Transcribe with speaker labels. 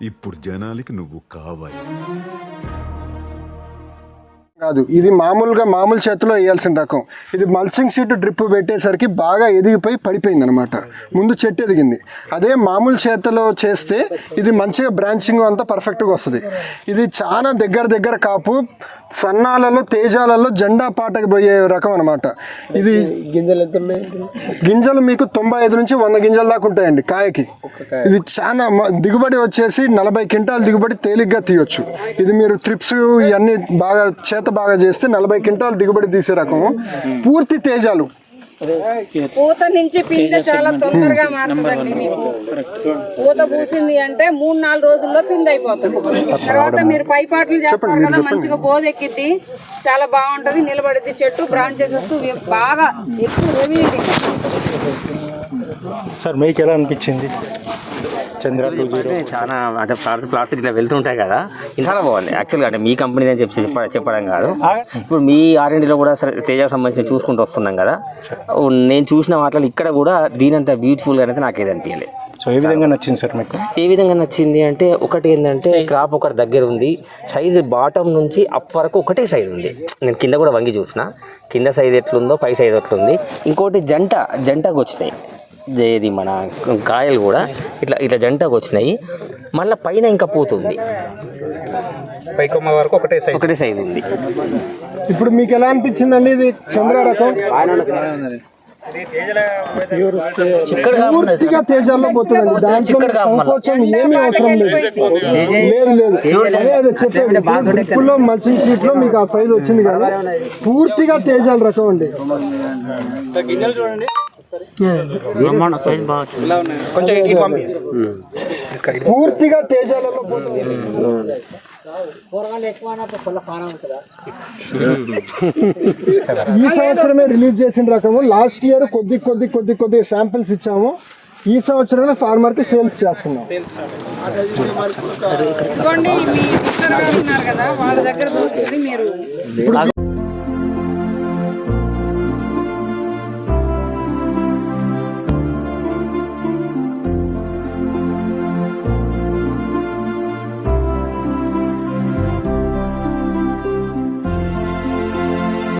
Speaker 1: ఇప్పుడు జనాలకి నువ్వు కావాలి
Speaker 2: కాదు, ఇది మామూలు చేతిలో వేయాల్సిన రకం. ఇది మల్చింగ్ షీట్ డ్రిప్ పెట్టేసరికి బాగా ఎదిగిపోయి పడిపోయింది అనమాట. ముందు చెట్టు ఎదిగింది. అదే మామూలు చేతిలో చేస్తే ఇది మంచిగా బ్రాంచింగ్ అంతా పర్ఫెక్ట్గా వస్తుంది. ఇది చాలా దగ్గర కాపు సన్నాలలో తేజాలలో జెండా పాటకు పోయే రకం అనమాట. ఇది గింజలు మీకు 95 నుంచి 100 గింజల దాకా ఉంటాయండి కాయకి. ఇది చాలా దిగుబడి వచ్చేసి 40 క్వింటాల్ దిగుబడి తేలిగ్గా తీయొచ్చు. ఇది మీరు ట్రిప్స్ ఇవన్నీ బాగా చేస్తే 40 క్వింటాల్ దిగుబడి తీసే రకం. పూర్తి తేజాలు.
Speaker 3: పూత నుంచి పిండ చాలా తొందరగా మారుతుందండి. మీకు పూత పూసింది అంటే 3-4 రోజుల్లో పిండి అయిపోతుంది. తర్వాత మీరు పైపాట్లు చేస్తారు కదా, మంచిగా బోదెక్కిద్ది, చాలా బాగుంటది, నిలబడిద్ది చెట్టు. బ్రాంచెస్ వస్తూ బాగా ఎక్కువ హెవీ.
Speaker 4: సార్ మీకు ఎలా అనిపించింది? చంద్ర
Speaker 5: చాలా అంటే ప్లాస్టిక్ ఇట్లా వెళ్తుంటాయి కదా, చాలా బాగుంది యాక్చువల్గా. అంటే మీ కంపెనీ అని చెప్పడం కాదు, ఇప్పుడు మీ R&Dలో కూడా సరే తేజకు సంబంధించి చూసుకుంటూ వస్తున్నాం కదా. నేను చూసిన వాటిలో ఇక్కడ కూడా దీనంత బ్యూటిఫుల్గా అయితే నాకు ఏది అనిపించలేదు.
Speaker 4: సో ఏ విధంగా నచ్చింది సార్ మీకు?
Speaker 5: ఏ విధంగా నచ్చింది అంటే, ఒకటి ఏంటంటే క్రాప్ ఒకటి దగ్గర ఉంది, సైజు బాటమ్ నుంచి అప్ వరకు ఒకటే సైజు ఉంది. నేను కింద కూడా వంగి చూసిన, కింద సైజు ఎట్లుందో పై సైజు ఎట్లుంది. ఇంకోటి జంటకు వచ్చినాయి, ఇది మన కాయలు కూడా ఇట్లా జంటకు వచ్చినాయి. మళ్ళీ పైన ఇంకా పోతుంది,
Speaker 4: పైకొమ్మ వరకు ఒకటే
Speaker 5: సైజు ఉంది.
Speaker 2: ఇప్పుడు మీకు ఎలా అనిపించిందండి ఇది చంద్ర రకం? పూర్తిగా తేజాల్లో పోతుందండి. దాంట్లో సంకోచం ఏమీ అవసరం లేదు. అదే చెప్పేది, డ్రిప్పుల్లో మల్చింగ్ షీట్ లో మీకు ఆ సైజు వచ్చింది కదా, పూర్తిగా తేజాల రకం అండి. పూర్తిగా తేజాలలో పోతుంది. ఈ సంవత్సరమే రిలీజ్ చేసిన రకము. లాస్ట్ ఇయర్ కొద్ది శాంపిల్స్ ఇచ్చాము. ఈ సంవత్సరమే ఫార్మర్ కి సేల్స్ చేస్తున్నాం.
Speaker 3: ఇదిగోండి, మీ ఉన్నారు కదా, వాళ్ళ దగ్గర మీరు